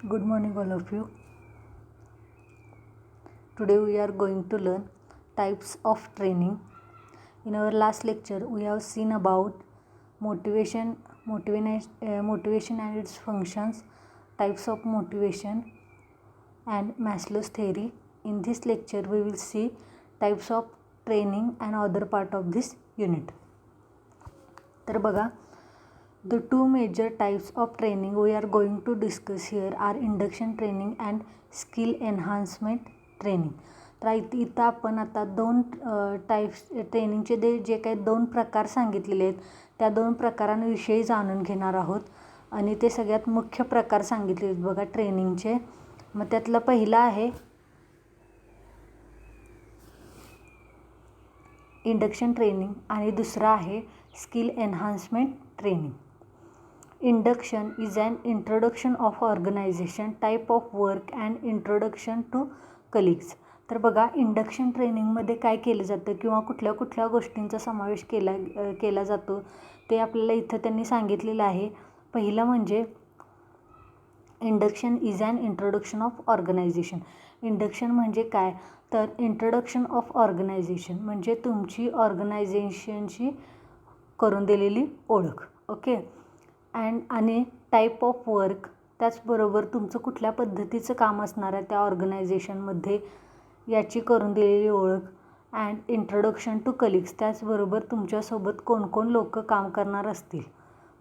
Good morning, all of you. Today we are going to learn types of training. In our last lecture, we have seen about motivation and its functions, types of motivation, and Maslow's theory. In this lecture, we will see types of training and other part of this unit. तर बघा, the two major types of training we are going to discuss here are induction training and skill enhancement training. तर इथं आपण आता दोन types ट्रेनिंगचे जे काही दोन प्रकार सांगितलेले आहेत त्या दोन प्रकारांविषयी जाणून घेणार आहोत आणि ते सगळ्यात मुख्य प्रकार सांगितले आहेत बघा ट्रेनिंगचे. मग त्यातला पहिला आहे इंडक्शन ट्रेनिंग आणि दुसरा आहे skill enhancement training. Induction is an introduction of organization, type of work and introduction to colleagues. तर बघा, इंडक्शन ट्रेनिंगमध्ये काय केलं जातं किंवा कुठल्या कुठल्या गोष्टींचा समावेश केला जातो ते आपल्याला इथं त्यांनी सांगितलेलं आहे. पहिलं म्हणजे induction is an introduction of organisation. Induction म्हणजे काय, तर इंट्रोडक्शन ऑफ ऑर्गनायझेशन म्हणजे तुमची ऑर्गनायझेशनची करून दिलेली ओळख. ओके. आणि टाईप ऑफ वर्क, त्याचबरोबर तुमचं कुठल्या पद्धतीचं काम असणार आहे त्या ऑर्गनायझेशनमध्ये याची करून दिलेली ओळख. अँड इंट्रोडक्शन टू कलिग्स, त्याचबरोबर तुमच्यासोबत कोण कोण लोक काम करणार असतील.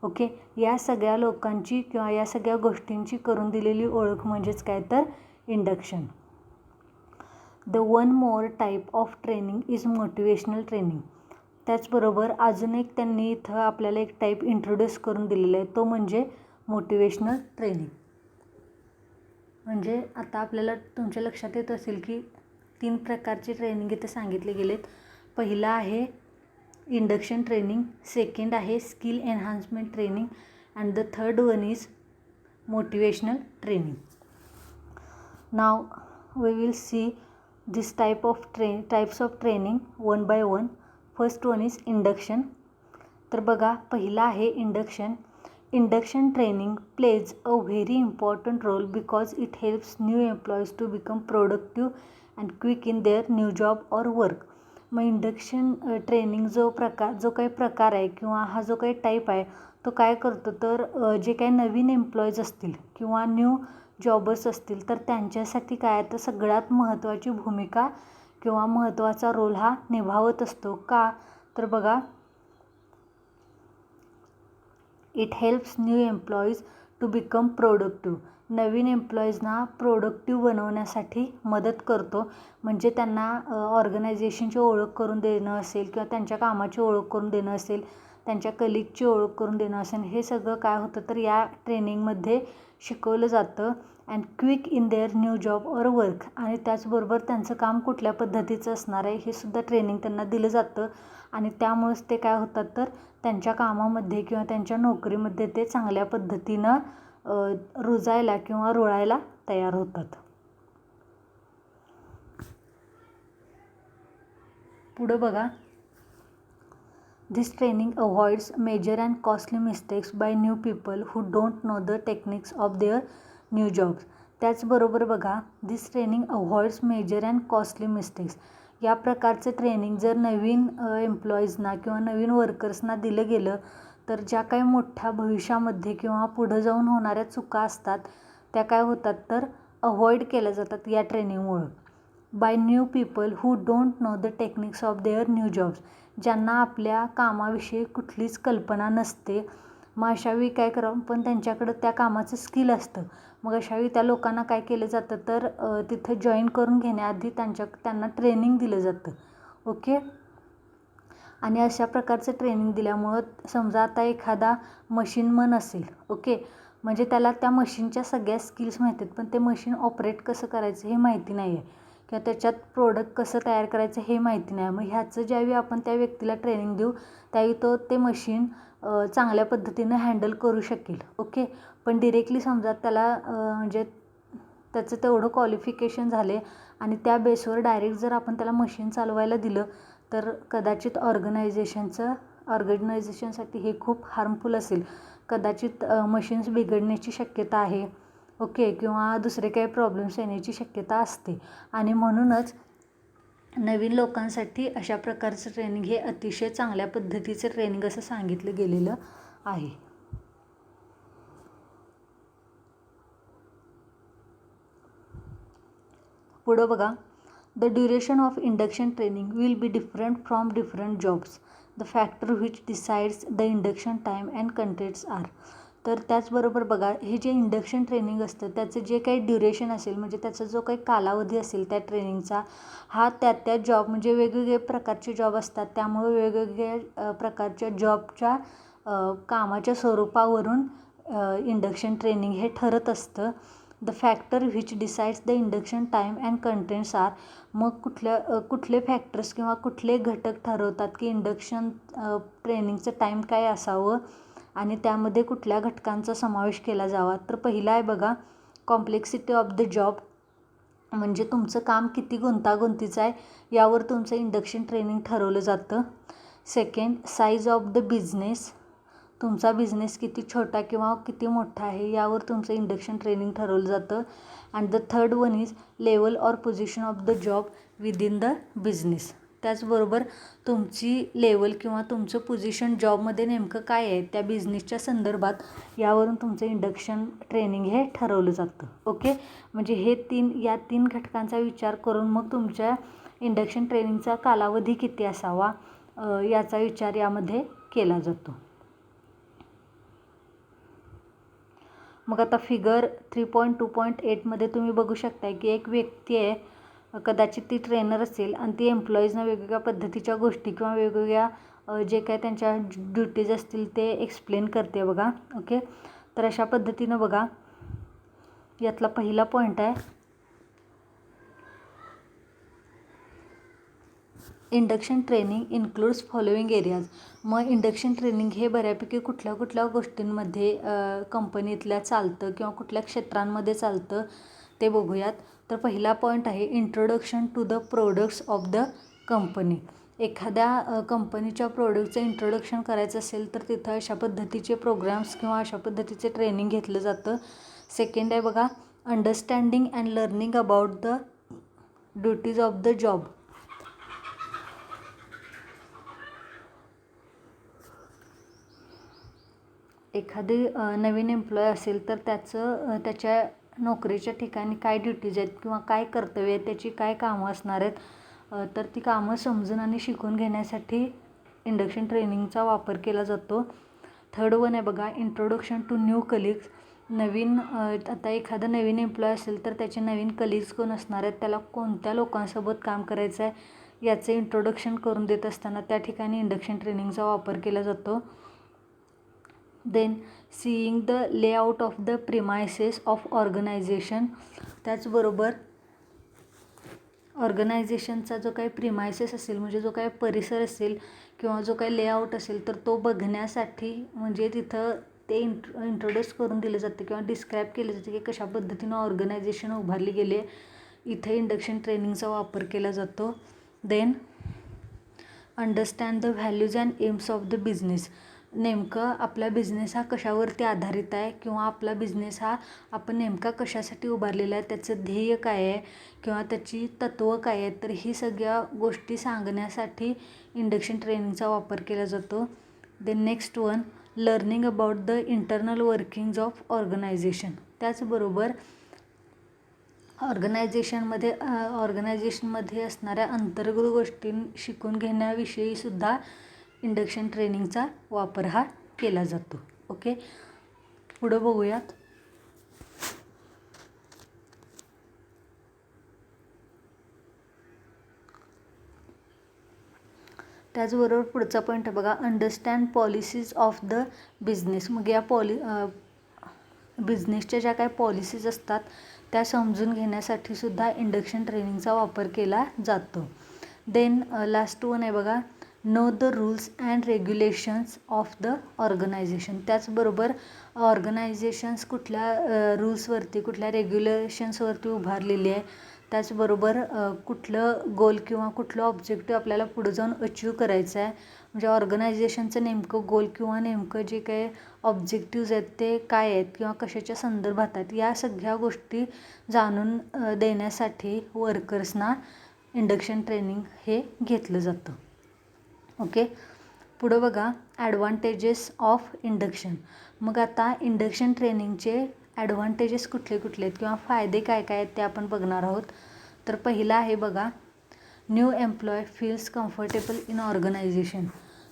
ओके. या सगळ्या लोकांची किंवा या सगळ्या गोष्टींची करून दिलेली ओळख म्हणजेच काय, तर induction. The one more type of training is motivational training. त्याचबरोबर अजून एक त्यांनी इथं आपल्याला एक टाईप इंट्रोड्यूस करून दिलेला आहे, तो म्हणजे मोटिवेशनल ट्रेनिंग. म्हणजे आता आपल्याला तुमच्या लक्षात येत असेल की 3 प्रकारचे ट्रेनिंग इथे सांगितले गेलेत. पहिला आहे इंडक्शन ट्रेनिंग, सेकंड आहे skill enhancement training and the third one is motivational training. Now we will see this types of training one by one. First one is induction. तर बघा, पहिला आहे induction. Induction training plays a very important role because it helps new employees to become productive and quick in their new job or work. मग induction training जो काही प्रकार आहे किंवा हा जो काही टाईप आहे तो काय करतो, तर जे काही नवीन एम्प्लॉईज असतील किंवा न्यू जॉबर्स असतील तर त्यांच्यासाठी काय, तर सगळ्यात महत्त्वाची भूमिका किंवा महत्त्वाचा रोल हा निभावत असतो. का, तर बघा, it helps new employees to become productive. नवीन एम्प्लॉईजना प्रोडक्टिव्ह बनवण्यासाठी मदत करतो. म्हणजे त्यांना ऑर्गनायझेशनची ओळख करून देणं असेल किंवा त्यांच्या कामाची ओळख करून देणं असेल, त्यांच्या कलिगची ओळख करून देणं असेल, हे सगळं काय होतं तर या ट्रेनिंगमध्ये शिकवलं जातं. And quick in their new job or work, आणि त्याचबरोबर त्यांचं काम कुठल्या पद्धतीचं असणार आहे हे सुद्धा ट्रेनिंग त्यांना दिलं जातं. आणि त्यामुळेच ते काय होतात तर त्यांच्या कामामध्ये किंवा त्यांच्या नोकरीमध्ये ते चांगल्या पद्धतीनं रुजायला किंवा रुळायला तयार होतात. पुढं बघा, this training avoids major and costly mistakes by new people who don't know the techniques of their new jobs. त्याचबरोबर बघा, this training avoids major and costly mistakes. या प्रकारचं ट्रेनिंग जर नवीन एम्प्लॉईजना किंवा नवीन वर्कर्सना दिलं गेलं तर ज्या काही मोठ्या भविष्यामध्ये किंवा पुढं जाऊन होणाऱ्या चुका असतात त्या काय होतात तर अवॉइड केल्या जातात या ट्रेनिंगमुळं. By new people who don't know the techniques of their new jobs, ज्यांना आपल्या कामाविषयी कुठलीच कल्पना नसते. मग अशावेळी काय करावं, पण त्यांच्याकडं त्या कामाचं स्किल असतं. मग अशावेळी त्या लोकांना काय केलं जातं तर तिथं जॉईन करून घेण्याआधी त्यांना ट्रेनिंग दिलं जातं. ओके. आणि अशा प्रकारचं ट्रेनिंग दिल्यामुळं समजा आता एखादा मशीनमन असेल, ओके, म्हणजे त्याला त्या मशीनच्या सगळ्या स्किल्स माहिती आहेत, पण ते मशीन ऑपरेट कसं करायचं हे माहिती नाही आहे किंवा त्याच्यात प्रोडक्ट कसं तयार करायचं हे माहिती नाही. मग ह्याचं ज्यावेळी आपण त्या व्यक्तीला ट्रेनिंग देऊ त्यावेळी ते मशीन चांगल्या पद्धतीनं हँडल करू शकेल. ओके. पण डिरेक्टली समजा त्याला म्हणजे त्याचं तेवढं क्वालिफिकेशन झाले आणि त्या बेसवर डायरेक्ट जर आपण त्याला मशीन चालवायला दिलं तर कदाचित ऑर्गनायझेशनसाठी हे खूप हार्मफुल असेल. कदाचित मशीन्स बिघडण्याची शक्यता आहे. ओके, किंवा दुसरे काही प्रॉब्लेम्स येण्याची शक्यता असते. आणि म्हणूनच नवीन लोकांसाठी अशा प्रकारचं ट्रेनिंग हे अतिशय चांगल्या पद्धतीचं ट्रेनिंग असं सांगितलं गेलेलं आहे. पुढं बघा, the duration of induction training will be different from different jobs. The factor which decides the induction time and contents are. तर त्याचबरोबर बघा, हे जे इंडक्शन ट्रेनिंग असतं त्याचं जे काही ड्युरेशन असेल, म्हणजे त्याचा जो काही कालावधी असेल त्या ट्रेनिंगचा, हा त्या जॉब, म्हणजे वेगवेगळे प्रकारचे जॉब असतात, त्यामुळे वेगवेगळ्या प्रकारच्या जॉबच्या कामाच्या स्वरूपावरून इंडक्शन ट्रेनिंग हे ठरत असतं. The factor which decides the induction time and contents are. मग कुठले फॅक्टर्स किंवा कुठले घटक ठरवतात की इंडक्शन ट्रेनिंगचं टाईम काय असावं आणि त्यामध्ये कुठल्या घटकांचा समावेश केला जावा. तर पहिला आहे बघा, कॉम्प्लेक्सिटी ऑफ द जॉब, म्हणजे तुमचं काम किती गुंतागुंतीचं आहे यावर तुमचं इंडक्शन ट्रेनिंग ठरवलं जातं. Second, size of the business, तुमचा बिझनेस किती छोटा किंवा किती मोठा आहे यावर तुमचं इंडक्शन ट्रेनिंग ठरवलं जातं. And the third one is level or position of the job within the business. त्याचबरोबर तुमची लेवल किंवा तुमचं पोझिशन जॉबमध्ये नेमकं काय आहे त्या बिझनेसच्या संदर्भात, यावरून तुमचं इंडक्शन ट्रेनिंग हे ठरवलं जातं. ओके, म्हणजे या तीन घटकांचा विचार करून मग तुमच्या इंडक्शन ट्रेनिंगचा कालावधी किती असावा याचा विचार यामध्ये केला जातो. मग आता फिगर 3.2.8 तुम्ही बघू शकताय की एक व्यक्ती आहे, कदाचित ती ट्रेनर असेल आणि ती एम्प्लॉईजना वेगवेगळ्या पद्धतीच्या गोष्टी किंवा वेगवेगळ्या जे काय त्यांच्या ड्युटीज असतील ते एक्सप्लेन करते बघा. ओके, तर अशा पद्धतीनं बघा, यातला पहिला पॉईंट आहे induction training includes following areas. मग इंडक्शन ट्रेनिंग हे बऱ्यापैकी कुठल्या कुठल्या गोष्टींमध्ये कंपनीतल्या चालतं किंवा कुठल्या क्षेत्रांमध्ये चालतं ते बघूयात. तर पहिला पॉईंट आहे introduction to the products of the company. एखाद्या कंपनीच्या प्रोडक्टचं इंट्रोडक्शन करायचं असेल तर तिथं अशा पद्धतीचे प्रोग्राम्स किंवा अशा पद्धतीचे ट्रेनिंग घेतलं जातं. सेकंड आहे बघा, understanding and learning about the duties of the job. एखादी नवीन एम्प्लॉय असेल तर त्याच्या नोकरीच्या ठिकाणी काय ड्युटीज आहेत किंवा काय कर्तव्य आहेत, त्याची काय कामं असणार आहेत, तर ती कामं समजून आणि शिकून घेण्यासाठी इंडक्शन ट्रेनिंगचा वापर केला जातो. थर्ड वन आहे बघा, इंट्रोडक्शन टू न्यू कलिग्स. आता एखादा नवीन एम्प्लॉय असेल तर त्याचे नवीन कलिग्स कोण असणार आहेत, त्याला कोणत्या लोकांसोबत काम करायचं आहे याचं इंट्रोडक्शन करून देत असताना त्या ठिकाणी इंडक्शन ट्रेनिंगचा वापर केला जातो. Then seeing the layout of the premises of organisation. त्याचबरोबर ऑर्गनायझेशनचा जो काही प्रिमायसेस असेल, म्हणजे जो काही परिसर असेल किंवा जो काही लेआउट असेल तर तो बघण्यासाठी, म्हणजे तिथं ते इंट्रोड्यूस करून दिलं जातं किंवा डिस्क्राईब केलं जातं की कशा पद्धतीनं ऑर्गनायझेशन उभारली गेले, इथे इंडक्शन ट्रेनिंगचा वापर केला जातो. Then understand the values and aims of the business. नेमकं आपला बिझनेस हा कशावरती आधारित आहे किंवा आपला बिझनेस हा आपण नेमका कशासाठी उभारलेला आहे, त्याचं ध्येय काय आहे किंवा त्याची तत्त्व काय आहेत, तर ही सगळ्या गोष्टी सांगण्यासाठी इंडक्शन ट्रेनिंगचा वापर केला जातो. Then next one, learning about the internal workings of organisation. त्याचबरोबर ऑर्गनायझेशनमध्ये असणाऱ्या अंतर्गत गोष्टी शिकून घेण्याविषयी सुद्धा इंडक्शन ट्रेनिंगचा वापर हा केला जातो. ओके, पुढं बघूयात. त्याचबरोबर पुढचा पॉईंट बघा, understand policies of the business. मग या बिझनेसच्या ज्या काही पॉलिसीज असतात त्या समजून घेण्यासाठी सुद्धा इंडक्शन ट्रेनिंगचा वापर केला जातो. देन लास्ट वन आहे बघा, know the rules and regulations of the organisation. त्याचबरोबर ऑर्गनायझेशन्स कुठल्या रूल्सवरती, कुठल्या रेग्युलेशन्सवरती उभारलेली आहे, त्याचबरोबर कुठलं गोल किंवा कुठलं ऑब्जेक्टिव्ह आपल्याला पुढं जाऊन अचीव करायचं आहे, म्हणजे ऑर्गनायझेशनचं नेमकं गोल किंवा नेमकं जे काही ऑब्जेक्टिव्ज आहेत ते काय आहेत किंवा कशाच्या संदर्भात आहेत, या सगळ्या गोष्टी जाणून देण्यासाठी वर्कर्सना इंडक्शन ट्रेनिंग हे घेतलं जातं. ओके, पुढं बघा ॲडव्हान्टेजेस ऑफ इंडक्शन. मग आता इंडक्शन ट्रेनिंगचे ॲडव्हान्टेजेस कुठले कुठले आहेत किंवा फायदे काय काय आहेत ते आपण बघणार आहोत. तर पहिला आहे बघा, new employee feels comfortable in organisation.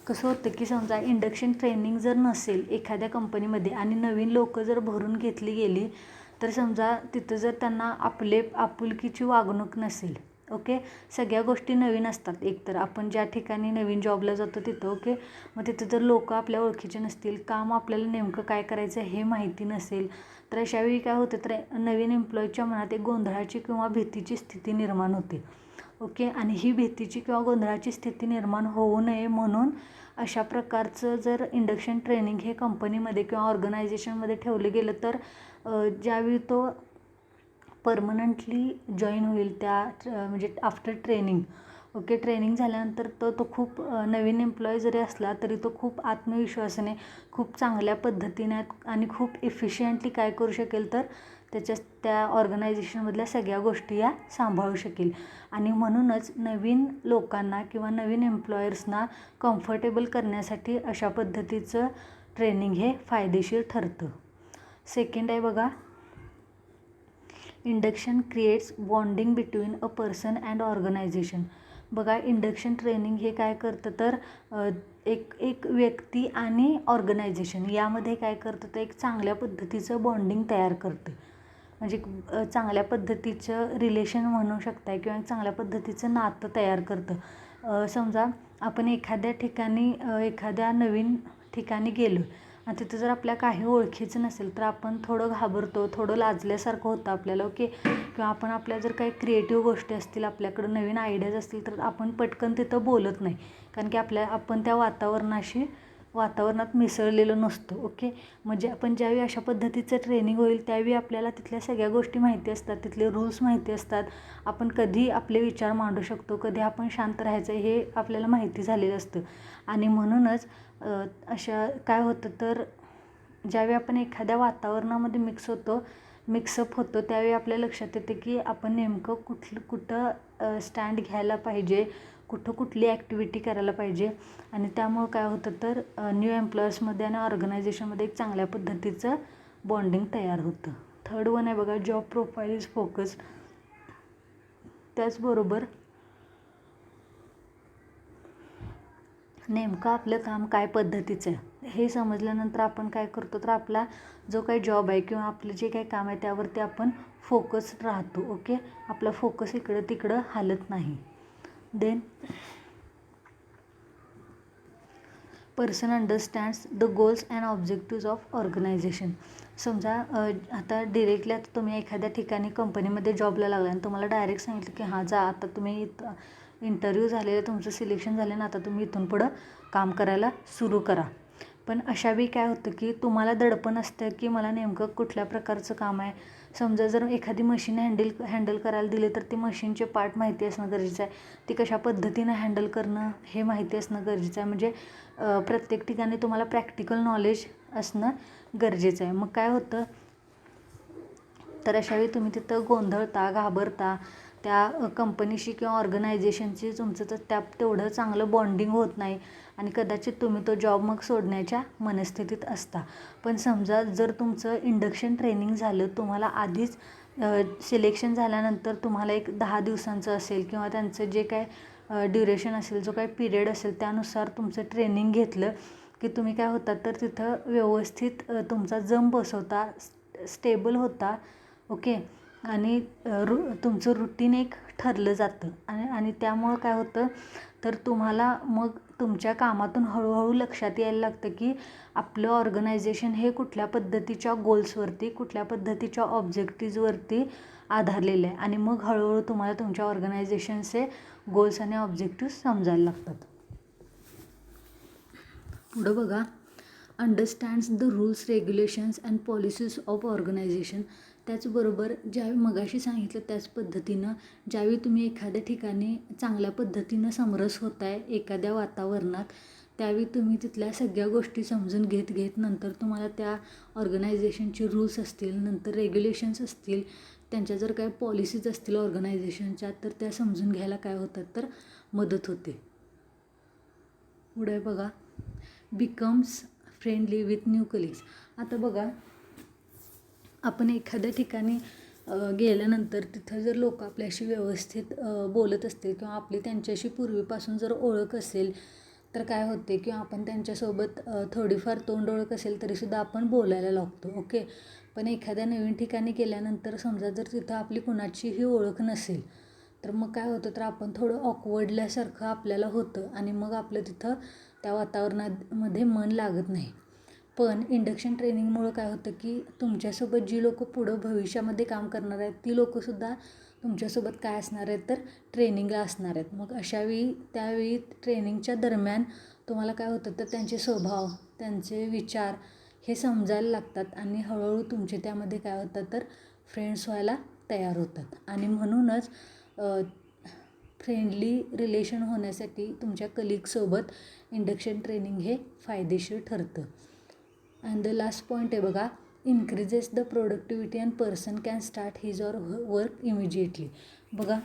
कसं होतं की समजा इंडक्शन ट्रेनिंग जर नसेल एखाद्या कंपनीमध्ये आणि नवीन लोकं जर भरून घेतली गेली, तर समजा तिथं जर त्यांना आपुलकीची वागणूक नसेल, ओके, सगळ्या गोष्टी नवीन असतात. एकतर आपण ज्या ठिकाणी नवीन जॉबला जातो तिथं, ओके, मग तिथं जर लोक आपल्या ओळखीचे नसतील, काम आपल्याला नेमकं काय करायचं हे माहिती नसेल, तर अशावेळी काय होतं, तर नवीन एम्प्लॉईच्या मनात एक गोंधळाची किंवा भीतीची स्थिती निर्माण होते. ओके, आणि ही भीतीची किंवा गोंधळाची स्थिती निर्माण होऊ नये म्हणून अशा प्रकारचं जर इंडक्शन ट्रेनिंग हे कंपनीमध्ये किंवा ऑर्गनायझेशनमध्ये ठेवलं गेलं, तर ज्यावेळी तो परमनंटली जॉईन होईल त्या म्हणजे आफ्टर ट्रेनिंग, ओके, ट्रेनिंग झाल्यानंतर तो खूप नवीन एम्प्लॉई जरी असला तरी तो खूप आत्मविश्वासाने, खूप चांगल्या पद्धतीने आणि खूप इफिशियंटली काय करू शकेल, तर त्या ऑर्गनायझेशनमधल्या सगळ्या गोष्टी या सांभाळू शकेल. आणि म्हणूनच नवीन लोकांना किंवा नवीन एम्प्लॉयर्सना कम्फर्टेबल करण्यासाठी अशा पद्धतीचं ट्रेनिंग हे फायदेशीर ठरतं. सेकंड आहे बघा, induction creates bonding between a person and organisation. बघा, इंडक्शन ट्रेनिंग हे काय करतं, तर एक व्यक्ती आणि ऑर्गनायझेशन यामध्ये काय करतं, तर एक चांगल्या पद्धतीचं बॉन्डिंग तयार करतं. म्हणजे चांगल्या पद्धतीचं रिलेशन म्हणू शकताय किंवा चांगल्या पद्धतीचं नातं तयार करतं. समजा आपण एखाद्या ठिकाणी एखाद्या नवीन ठिकाणी गेलो आणि तिथं जर आपल्या काही ओळखीचं नसेल तर आपण थोडं घाबरतो, थोडं लाजल्यासारखं होतं आपल्याला, ओके, किंवा आपल्या जर काही क्रिएटिव्ह गोष्टी असतील, आपल्याकडं नवीन आयडियाज असतील, तर आपण पटकन तिथं बोलत नाही, कारण की आपण त्या वातावरणात मिसळलेलं नसतो. ओके, म्हणजे आपण ज्यावेळी अशा पद्धतीचं ट्रेनिंग होईल त्यावेळी आपल्याला तिथल्या सगळ्या गोष्टी माहिती असतात, तिथले रूल्स माहिती असतात, आपण कधी आपले विचार मांडू शकतो, कधी आपण शांत राहायचं हे आपल्याला माहिती झालेलं असतं. आणि म्हणूनच अशा काय होतं, तर ज्यावेळी आपण एखाद्या वातावरणामध्ये मिक्सअप होतो त्यावेळी आपल्या लक्षात येते की आपण नेमकं कुठं स्टँड घ्यायला पाहिजे, कुठली ॲक्टिव्हिटी करायला पाहिजे. आणि त्यामुळं काय होतं, तर न्यू एम्प्लॉयर्समध्ये आणि ऑर्गनायझेशनमध्ये एक चांगल्या पद्धतीचं बॉन्डिंग तयार होतं. थर्ड वन आहे बघा, जॉब प्रोफाईल इज फोकस्ड. त्याचबरोबर नेमकं आपलं काम काय पद्धतीचं आहे हे समजल्यानंतर आपण काय करतो, तर आपला जो काही जॉब आहे किंवा आपलं जे काही काम आहे त्यावरती आपण फोकस्ड राहतो. ओके, आपला फोकस इकडं तिकडं हालत नाही. Then person understands the goals and objectives of organisation. समजा आता डिरेक्टली आता तुम्ही एखाद्या ठिकाणी कंपनीमध्ये जॉबला लागला आणि तुम्हाला डायरेक्ट सांगितलं की हां जा, आता तुम्ही इंटरव्ह्यू झालेलं, तुमचं सिलेक्शन झालं ना, आता तुम्ही इथून पुढं काम करायला सुरू करा. पण अशावेळी काय होतं की तुम्हाला दडपण असतं की मला नेमकं कुठल्या प्रकारचं काम आहे. समजा जर एखादी मशीन हँडल करायला दिली तर ती मशीनचे पार्ट माहिती असणं गरजेचं आहे, ती कशा पद्धतीनं हँडल करणं हे माहिती असणं गरजेचं आहे. म्हणजे प्रत्येक ठिकाणी तुम्हाला प्रॅक्टिकल नॉलेज असणं गरजेचं आहे. मग काय होतं, तर अशावेळी तुम्ही तिथं गोंधळता, घाबरता, त्या कंपनीशी किंवा ऑर्गनायझेशनशी तुमचं तर तेवढं चांगलं बॉन्डिंग होत नाही आणि कदाचित तुम्ही तो जॉब मग सोडण्याच्या मनस्थितीत असता. पण समजा जर तुमचं इंडक्शन ट्रेनिंग झालं, तुम्हाला आधीच सिलेक्शन झाल्यानंतर तुम्हाला एक 10 दिवसांचं असेल किंवा त्यांचं जे काय ड्युरेशन असेल, जो काही पिरियड असेल त्यानुसार तुमचं ट्रेनिंग घेतलं की तुम्ही काय होतात, तर तिथं व्यवस्थित तुमचा जम बसवता, स्टेबल होता. ओके, आणि तुमचं रुटीन एक ठरलं जातं आणि त्यामुळं काय होतं, तर तुम्हाला मग तुमच्या कामातून हळूहळू लक्षात यायला लागतं की आपलं ऑर्गनायझेशन हे कुठल्या पद्धतीच्या गोल्सवरती, कुठल्या पद्धतीच्या ऑब्जेक्टिव्जवरती आधारलेलं आहे. आणि मग हळूहळू तुम्हाला तुमच्या ऑर्गनायझेशनचे गोल्स आणि ऑब्जेक्टिव्ह समजायला लागतात. पुढं बघा, understands the rules, regulations and policies of organisation. त्याचबरोबर ज्यावेळी मगाशी सांगितलं त्याच पद्धतीनं ज्यावेळी तुम्ही एखाद्या ठिकाणी चांगल्या पद्धतीनं समरस होताय एखाद्या वातावरणात, त्यावेळी तुम्ही तिथल्या सगळ्या गोष्टी समजून घेत नंतर तुम्हाला त्या ऑर्गनायझेशनचे रूल्स असतील, नंतर रेग्युलेशन्स असतील, त्यांच्या जर काही पॉलिसीज असतील ऑर्गनायझेशनच्या, तर त्या समजून घ्यायला काय होतात तर मदत होते. पुढे बघा, becomes friendly with new colleagues. आता बघा, आपण एखाद्या ठिकाणी गेल्यानंतर तिथं जर लोक आपल्याशी व्यवस्थित बोलत असतील किंवा आपली त्यांच्याशी पूर्वीपासून जर ओळख असेल तर काय होते किंवा आपण त्यांच्यासोबत थोडीफार तोंड ओळख असेल तरीसुद्धा आपण बोलायला लागतो. ओके. पण एखाद्या नवीन ठिकाणी गेल्यानंतर समजा जर तिथं आपली कुणाचीही ओळख नसेल तर मग काय होतं तर आपण थोडं ऑकवर्डल्यासारखं आपल्याला होतं आणि मग आपलं तिथं त्या वातावरणामध्ये मन लागत नाही. पण इंडक्शन ट्रेनिंगमुळं काय होतं की तुमच्यासोबत जी लोकं पुढं भविष्यामध्ये काम करणार आहेत ती लोकंसुद्धा तुमच्यासोबत काय असणार आहेत तर ट्रेनिंगला असणार आहेत. मग अशावेळी त्यावेळी ट्रेनिंगच्या दरम्यान तुम्हाला काय होतं तर त्यांचे स्वभाव, त्यांचे विचार हे समजायला लागतात आणि हळूहळू तुमचे त्यामध्ये काय होतं तर फ्रेंड्स व्हायला तयार होतात. आणि म्हणूनच फ्रेंडली रिलेशन होण्यासाठी तुमच्या कलिगसोबत इंडक्शन ट्रेनिंग हे फायदेशीर ठरतं. अँड द लास्ट पॉईंट आहे बघा, increases the productivity and person can start his or work immediately. बघा,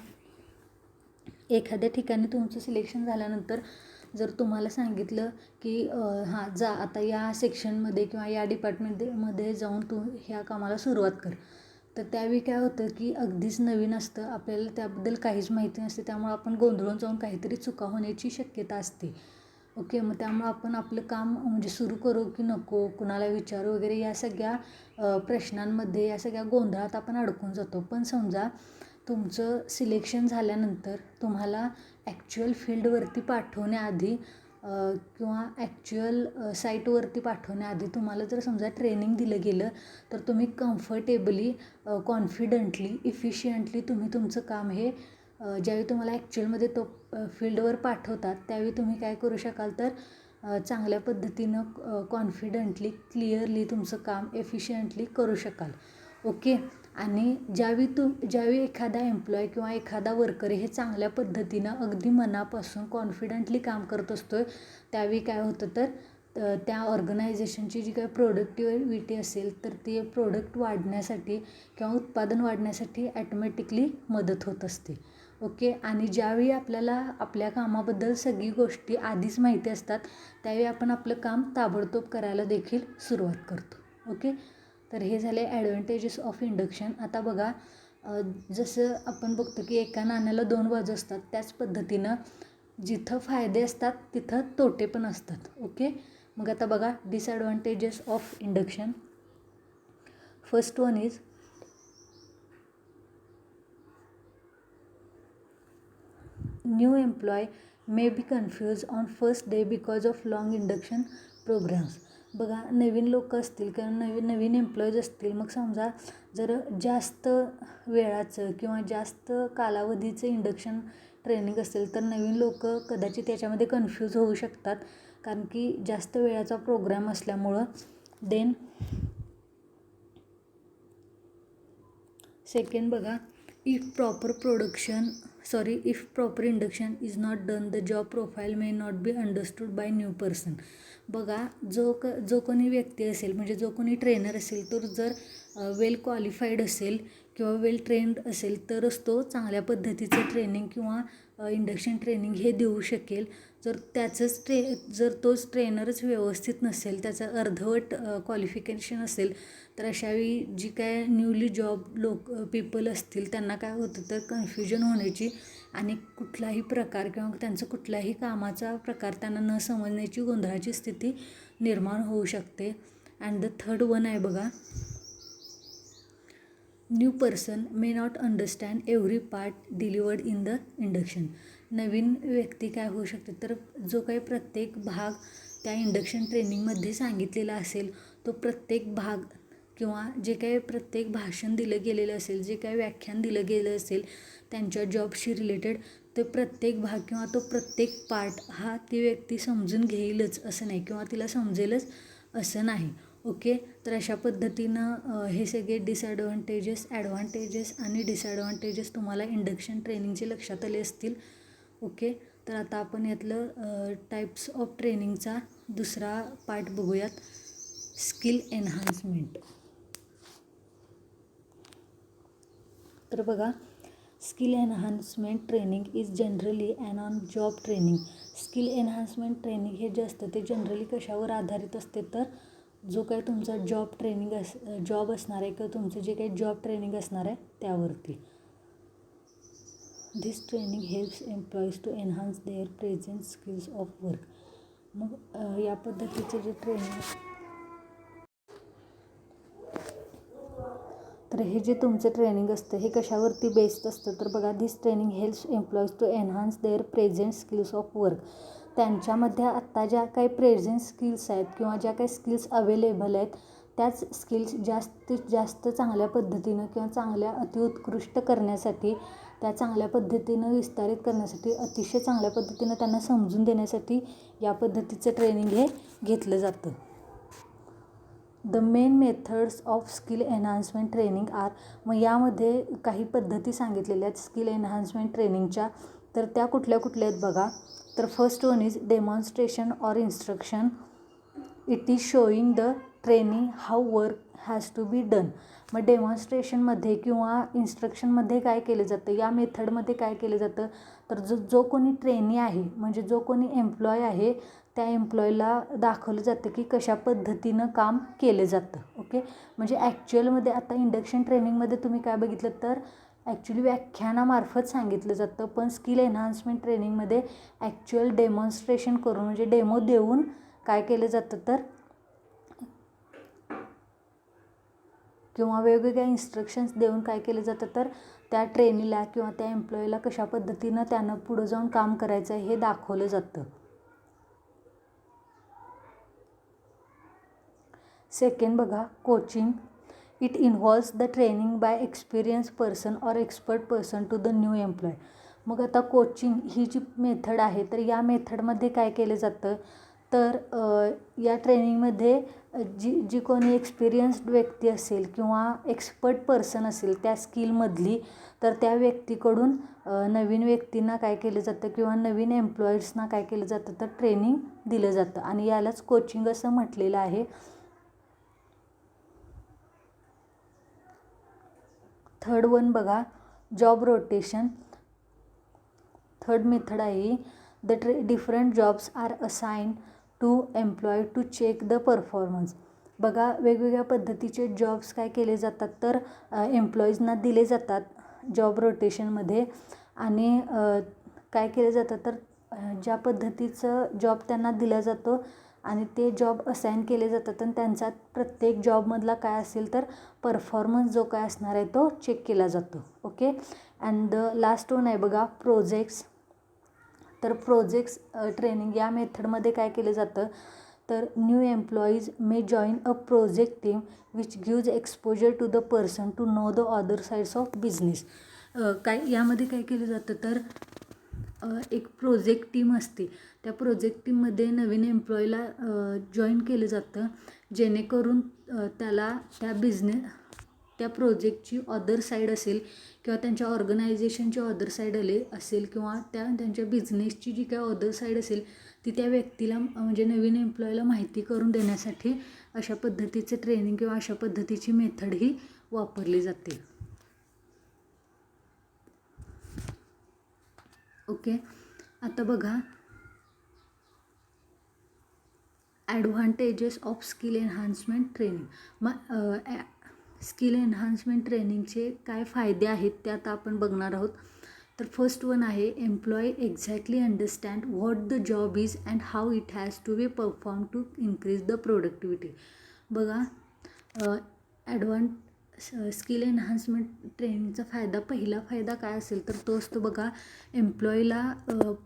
एखाद्या ठिकाणी तुमचं सिलेक्शन झाल्यानंतर जर तुम्हाला सांगितलं की हां जा आता या सेक्शनमध्ये किंवा या डिपार्टमेंटमध्ये जाऊन तू ह्या कामाला सुरुवात कर, तर त्यावेळी काय होतं की अगदीच नवीन असतं, आपल्याला त्याबद्दल काहीच माहिती नसते, त्यामुळे आपण गोंधळून जाऊन काहीतरी चुका होण्याची शक्यता असते. ओके. मग त्यामुळं आपण आपलं काम म्हणजे सुरू करू की नको, कुणाला विचारू वगैरे या सगळ्या प्रश्नांमध्ये या सगळ्या गोंधळात आपण अडकून जातो. पण समजा तुमचं सिलेक्शन झाल्यानंतर तुम्हाला ॲक्च्युअल फील्डवरती पाठवण्याआधी किंवा ॲक्च्युअल साईटवरती पाठवण्याआधी तुम्हाला जर समजा ट्रेनिंग दिलं गेलं तर तुम्ही कम्फर्टेबली, कॉन्फिडंटली, इफिशियंटली तुम्ही तुमचं काम हे ज्यावेळी तुम्हाला ॲक्च्युअलमध्ये तो फील्डवर पाठवतात त्यावेळी तुम्ही काय करू शकाल तर चांगल्या पद्धतीनं कॉन्फिडंटली, क्लिअरली तुमचं काम एफिशियंटली करू शकाल. ओके. आणि ज्यावेळी एखादा एम्प्लॉय किंवा एखादा वर्कर हे चांगल्या पद्धतीनं अगदी मनापासून कॉन्फिडंटली काम करत असतो त्यावेळी काय होतं तर त्या ऑर्गनायझेशनची जी काही प्रोडक्टिव्हिटी असेल तर ते प्रोडक्ट वाढण्यासाठी किंवा उत्पादन वाढण्यासाठी ॲटोमॅटिकली मदत होत असते. ओके. आणि ज्यावेळी आपल्याला आपल्या कामाबद्दल सगळी गोष्टी आधीच माहिती असतात त्यावेळी आपण आपलं काम ताबडतोब करायला देखील सुरुवात करतो. ओके. तर हे झाले ॲडव्हान्टेजेस ऑफ इंडक्शन. आता बघा, जसं आपण बघतो की एका नाण्याला दोन बाजू असतात त्याच पद्धतीनं जिथं फायदे असतात तिथं तोटे पण असतात. ओके. मग आता बघा, disadvantages of induction. First one is new employee may be confuse on first day because of long induction programmes. बघा, नवीन लोक असतील किंवा नवीन एम्प्लॉईज असतील, मग समजा जर जास्त वेळाचं किंवा जास्त कालावधीचं इंडक्शन ट्रेनिंग असेल तर नवीन लोक कदाचित त्याच्यामध्ये कन्फ्यूज होऊ शकतात कारण की जास्त वेळाचा प्रोग्राम असल्यामुळं. देन सेकंड बघा, if proper induction is not done the job profile may not be understood by new person. बघा, जो कोणी व्यक्ती असेल म्हणजे जो कोणी ट्रेनर असेल तो जर वेल क्वालिफाईड असेल किंवा वेल ट्रेन्ड असेल तरच तो चांगल्या पद्धतीचं ट्रेनिंग किंवा इंडक्शन ट्रेनिंग हे देऊ शकेल. जर तोच ट्रेनरच व्यवस्थित नसेल, त्याचं अर्धवट क्वालिफिकेशन असेल तर अशावेळी जी काय न्यूली जॉब पीपल असतील त्यांना काय होतं तर कन्फ्युजन होण्याची आणि कुठलाही प्रकार किंवा त्यांचं कुठल्याही कामाचा प्रकार त्यांना न समजण्याची गोंधळाची स्थिती निर्माण होऊ शकते. अँड द थर्ड वन आहे बघा, new person may not understand every part delivered in the induction. नवीन व्यक्ती काय होऊ शकते तर जो काही प्रत्येक भाग त्या इंडक्शन ट्रेनिंगमध्ये सांगितलेला असेल तो प्रत्येक भाग किंवा जे काही प्रत्येक भाषण दिलं गेलेलं असेल, जे काही व्याख्यान दिलं गेलं असेल त्यांच्या जॉबशी रिलेटेड, ते प्रत्येक भाग किंवा तो प्रत्येक पार्ट हा ती व्यक्ती समजून घेईलच असं नाही किंवा तिला समजेलच असं नाही. ओके. तर अशा पद्धतीनं हे सगळे ॲडव्हान्टेजेस आणि डिसॲडव्हान्टेजेस तुम्हाला इंडक्शन ट्रेनिंगचे लक्षात आले असतील. ओके. तर आता आपण यातलं टाईप्स ऑफ ट्रेनिंगचा दुसरा पार्ट बघूयात, स्किल एन्हान्समेंट. तर बघा, skill enhancement training is generally on job training. Skill enhancement training हे जे असतं ते जनरली कशावर आधारित असते, तर जो काही तुमचा जॉब असणार आहे किंवा तुमचं जे काही जॉब ट्रेनिंग असणार आहे त्यावरती. This training helps employees to enhance their present skills of work. मग या पद्धतीचं जे ट्रेनिंग, तर हे जे तुमचं ट्रेनिंग असतं हे कशावरती बेस्ड असतं, तर बघा, this training helps employees to enhance their present skills of work. त्यांच्यामध्ये आत्ता ज्या काही प्रेझेंट स्किल्स आहेत किंवा ज्या काही स्किल्स अवेलेबल आहेत त्याच स्किल्स जास्तीत जास्त चांगल्या पद्धतीनं किंवा चांगल्या अतिउत्कृष्ट करण्यासाठी, त्या चांगल्या पद्धतीनं विस्तारित करण्यासाठी, अतिशय चांगल्या पद्धतीनं त्यांना समजून देण्यासाठी या पद्धतीचं ट्रेनिंग हे घेतलं जातं. The main methods of skill enhancement training are. मग यामध्ये काही पद्धती सांगितलेल्या आहेत स्किल एन्हान्समेंट ट्रेनिंगच्या. तर त्या कुठल्या कुठल्या आहेत बघा. तर first one is demonstration or instruction. It is showing the training how work has to be done. मग डेमॉन्स्ट्रेशनमध्ये किंवा इन्स्ट्रक्शनमध्ये काय केलं जातं, या मेथडमध्ये काय केलं जातं, तर जो कोणी ट्रेनी आहे म्हणजे जो कोणी एम्प्लॉय आहे त्या एम्प्लॉयला दाखवलं जातं की कशा पद्धतीनं काम केलं जातं. ओके. म्हणजे ॲक्च्युअलमध्ये आता इंडक्शन ट्रेनिंगमध्ये तुम्ही काय बघितलं तर ॲक्च्युली व्याख्यानामार्फत सांगितलं जातं, पण स्किल एन्हान्समेंट ट्रेनिंगमध्ये ॲक्च्युअल डेमॉन्स्ट्रेशन करून म्हणजे डेमो देऊन काय केलं जातं तर, किंवा वेगवेगळ्या इन्स्ट्रक्शन्स देऊन काय केलं जातं तर त्या ट्रेनीला किंवा त्या एम्प्लॉईला कशा पद्धतीनं त्यानं पुढं जाऊन काम करायचं आहे हे दाखवलं जातं. सेकंड बघा, coaching. It involves the training by experience person or expert person to the new employee. मग आता कोचिंग ही जी मेथड आहे तर या मेथडमध्ये काय केलं जातं तर या ट्रेनिंगमध्ये जी कोणी एक्सपिरियन्स्ड व्यक्ती असेल किंवा एक्सपर्ट पर्सन असेल त्या स्किलमधली, तर त्या व्यक्तीकडून नवीन व्यक्तींना काय केलं जातं किंवा नवीन एम्प्लॉईजना काय केलं जातं तर ट्रेनिंग दिलं जातं आणि यालाच कोचिंग असं म्हटलेलं आहे. थर्ड वन बघा, जॉब रोटेशन. थर्ड मेथड आहे the different jobs are assigned to employee to check the performance. बघा, वेगवेगळ्या पद्धतीचे जॉब्स काय केले जातात तर एम्प्लॉईजना दिले जातात जॉब रोटेशनमध्ये. आणि काय केलं जातं तर ज्या पद्धतीचं जॉब त्यांना दिला जातो आणि ते जॉब असाइन केले जातात आणि त्यांचा प्रत्येक जॉबमधला काय असेल तर परफॉर्मन्स जो काय असणार आहे तो चेक केला जातो. Okay. And the last one आहे बघा, प्रोजेक्ट्स. तर प्रोजेक्ट्स ट्रेनिंग या मेथडमध्ये काय केलं जातं तर new employees may join a project team which gives exposure to the person to know the other sides of business. यामध्ये काय केलं जातं तर एक प्रोजेक्ट टीम असते, त्या प्रोजेक्ट टीममध्ये नवीन एम्प्लॉईला जॉईन केलं जातं जेणेकरून त्याला त्या प्रोजेक्टची अदर साईड असेल किंवा त्यांच्या ऑर्गनायझेशनची अदर साईड असेल किंवा त्यांच्या बिझनेसची जी काही अदर साईड असेल ती त्या व्यक्तीला म्हणजे नवीन एम्प्लॉईला माहिती करून देण्यासाठी अशा पद्धतीचे ट्रेनिंग किंवा अशा पद्धतीची मेथड ही वापरली जाते. ओके. आता बघा, advantages of skill enhancement training. मग स्किल एन्हान्समेंट ट्रेनिंगचे काय फायदे आहेत ते आता आपण बघणार आहोत. तर फर्स्ट वन आहे employee exactly understand what the job is and how it has to be perform to increase the productivity. बघा, स्किल एन्हान्समेंट ट्रेनिंगचा पहिला फायदा काय असेल तर तो असतो बघा, एम्प्लॉईला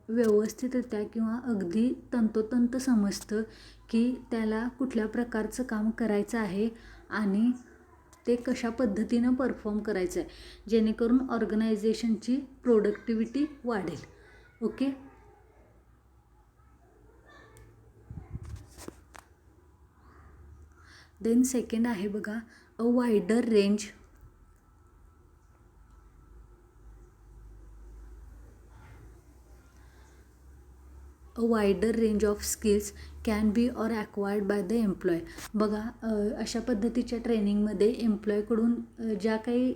व्यवस्थितरित्या किंवा अगदी तंतोतंत समजतं की त्याला कुठल्या प्रकारचं काम करायचं आहे आणि ते कशा पद्धतीनं परफॉर्म करायचं आहे, जेणेकरून ऑर्गनायझेशनची प्रोडक्टिव्हिटी वाढेल. ओके. देन सेकंड आहे बघा a wider range a wider range of skills can be or acquired by the employee. बघा अशा पद्धतीच्या ट्रेनिंगमध्ये एम्प्लॉयकडून ज्या काही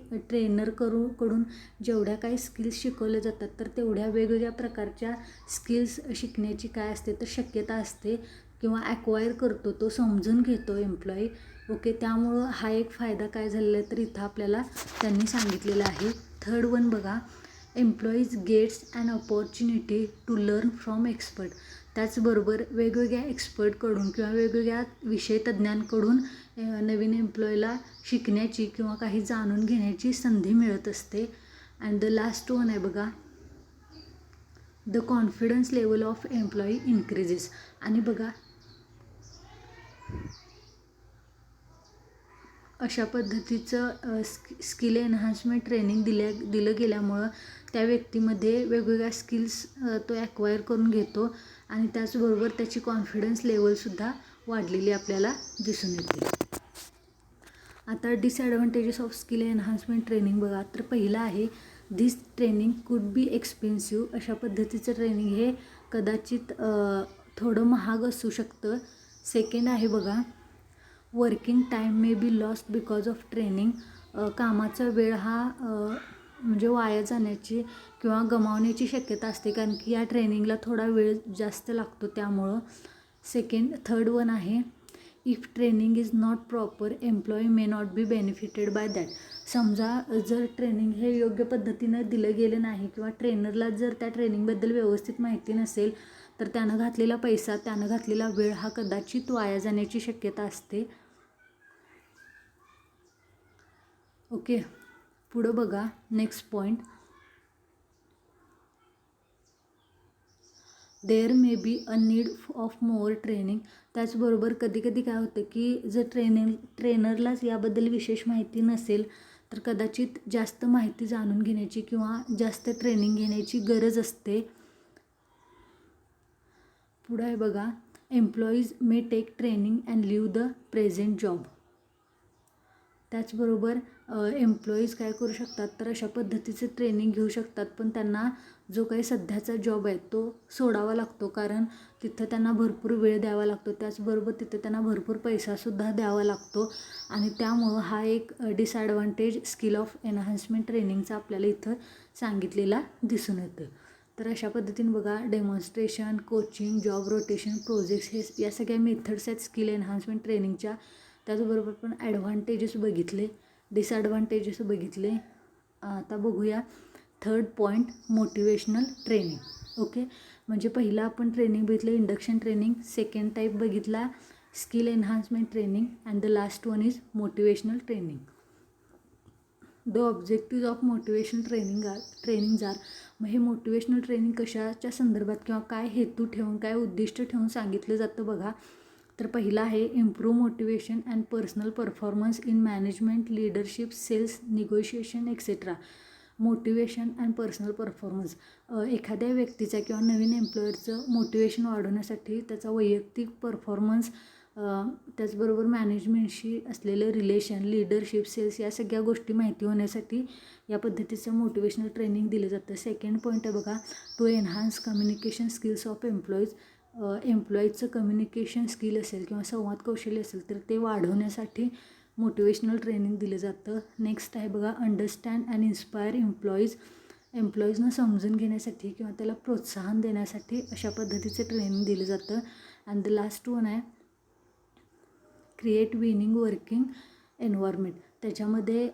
कडून जेवढ्या काही स्किल्स शिकवल्या जातात तर तेवढ्या वेगवेगळ्या प्रकारच्या स्किल्स शिकण्याची काय असते तर शक्यता असते किंवा ॲक्वायर करतो, तो समजून घेतो एम्प्लॉई. ओके, त्यामुळं हा एक फायदा काय झालेला आहे तर इथं आपल्याला त्यांनी सांगितलेलं आहे. थर्ड वन बघा, employees gets an opportunity to learn from expert. त्याचबरोबर वेगवेगळ्या एक्सपर्टकडून किंवा वेगवेगळ्या विषय तज्ज्ञांकडून नवीन एम्प्लॉयला शिकण्याची किंवा काही जाणून घेण्याची संधी मिळत असते. अँड द लास्ट वन आहे बघा, the confidence level of employee increases. आणि बघा अशा पद्धतीचं स्किल एन्हान्समेंट ट्रेनिंग दिलं गेल्यामुळं त्या व्यक्तीमध्ये वेगवेगळ्या स्किल्स तो ॲक्वायर करून घेतो आणि त्याचबरोबर त्याची कॉन्फिडन्स लेवलसुद्धा वाढलेली आपल्याला दिसून येते. आता disadvantages of skill enhancement training बघा, तर पहिलं आहे this training could be expensive. अशा पद्धतीचं ट्रेनिंग हे कदाचित थोडं महाग असू शकतं. सेकंड आहे बघा, working time may be lost because of training. कामाचा वेळ हा म्हणजे वाया जाण्याची किंवा गमावण्याची शक्यता असते कारण की या ट्रेनिंगला थोडा वेळ जास्त लागतो त्यामुळं. थर्ड वन आहे, if training is not proper employee may not be benefited bye that. समजा जर ट्रेनिंग हे योग्य पद्धतीनं दिलं गेलं नाही किंवा ट्रेनरला जर त्या ट्रेनिंगबद्दल व्यवस्थित माहिती नसेल तर त्यानं घातलेला पैसा, त्यानं घातलेला वेळ हा कदाचित वाया जाण्याची शक्यता असते. ओके, पुढं बघा next point, there may be a need of more training. त्याचबरोबर कधी कधी काय होतं की जर ट्रेनरलाच याबद्दल विशेष माहिती नसेल तर कदाचित जास्त माहिती जाणून घेण्याची किंवा जास्त ट्रेनिंग घेण्याची गरज असते. पुढं आहे बघा, employees may take training and leave the present job. त्याचबरोबर एम्प्लॉईज काय करू शकतात तर अशा पद्धतीचे ट्रेनिंग घेऊ शकतात पण त्यांना जो काही सध्याचा जॉब आहे तो सोडावा लागतो कारण तिथं त्यांना भरपूर वेळ द्यावा लागतो. त्याचबरोबर तिथं त्यांना भरपूर पैसासुद्धा द्यावा लागतो आणि त्यामुळं हा एक डिसॲडव्हान्टेज स्किल ऑफ एन्हान्समेंट ट्रेनिंगचा आपल्याला इथं सांगितलेला दिसून येतं. तर अशा पद्धतीने बघा, demonstration, coaching, job rotation, projects हे या सगळ्या मेथड्स आहेत स्किल एन्हान्समेंट ट्रेनिंगच्या. त्याचबरोबर पण ॲडव्हान्टेजेस बघितले, डिसॲडव्हान्टेजेस बघितले. आता बघूया third point, motivational training. Okay, म्हणजे पहिला आपण ट्रेनिंग बघितलं इंडक्शन ट्रेनिंग, सेकंड टाईप बघितला skill enhancement training and the last one is motivational training. The objective of motivational trainings are. मग हे मोटिवेशनल ट्रेनिंग कशाच्या संदर्भात किंवा काय हेतू ठेवून, काय उद्दिष्ट ठेवून सांगितलं जातं बघा. तर पहिला आहे improve motivation and personal performance in management, leadership, sales, negotiation etcetera. Motivation and personal performance, एखाद्या व्यक्तीचा किंवा नवीन एम्प्लॉयरचं मोटिवेशन वाढवण्यासाठी त्याचा वैयक्तिक परफॉर्मन्स, त्याचबरोबर मॅनेजमेंटशी असलेलं रिलेशन, लीडरशिप, सेल्स या सगळ्या गोष्टी माहिती होण्यासाठी या पद्धतीचं मोटिवेशनल ट्रेनिंग दिलं जातं. सेकंड पॉईंट आहे बघा, to enhance communication skills of employees. एम्प्लॉईजचं कम्युनिकेशन स्किल असेल किंवा संवाद कौशल्य असेल तर ते वाढवण्यासाठी मोटिवेशनल ट्रेनिंग दिलं जातं. नेक्स्ट आहे बघा, अंडरस्टँड अँड इन्स्पायर एम्प्लॉईज. एम्प्लॉईजना समजून घेण्यासाठी किंवा त्याला प्रोत्साहन देण्यासाठी अशा पद्धतीचं ट्रेनिंग दिलं जातं. अँड द लास्ट वन आहे क्रिएट विनिंग वर्किंग एन्व्हायरमेंट. त्याच्यामध्ये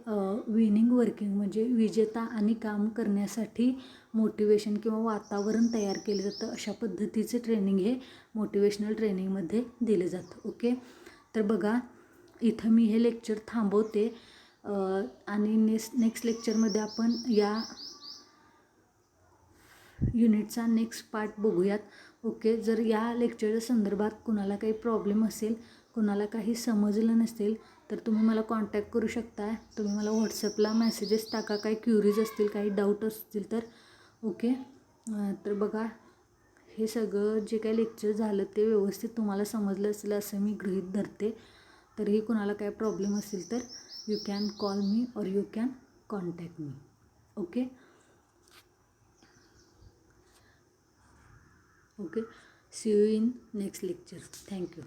विनिंग वर्किंग म्हणजे विजेता आणि काम करण्यासाठी मोटिवेशन किंवा वातावरण तयार केलं जातं. अशा पद्धतीचे ट्रेनिंग हे मोटिवेशनल ट्रेनिंगमध्ये दिलं जातं. ओके, तर बघा इथं मी हे लेक्चर थांबवते आणि नेक्स्ट लेक्चरमध्ये आपण या युनिटचा नेक्स्ट पार्ट बघूयात. ओके, जर या लेक्चरच्या संदर्भात कुणाला काही प्रॉब्लेम असेल, कुणाला काही समजलं नसेल तर तुम्ही मला कॉन्टॅक्ट करू शकता. तुम्ही मला व्हॉट्सअपला मेसेजेस टाका, काही क्युरीज असतील, काही डाऊट असतील तर. ओके, तर बघा हे सगळं जे काही लेक्चर झालं ते व्यवस्थित तुम्हाला समजलं असेल असं मी गृहीत धरते. तरीही कोणाला काय प्रॉब्लेम असेल तर यू कॅन कॉल मी और you can contact me. Okay okay, see you in next lecture. Thank you.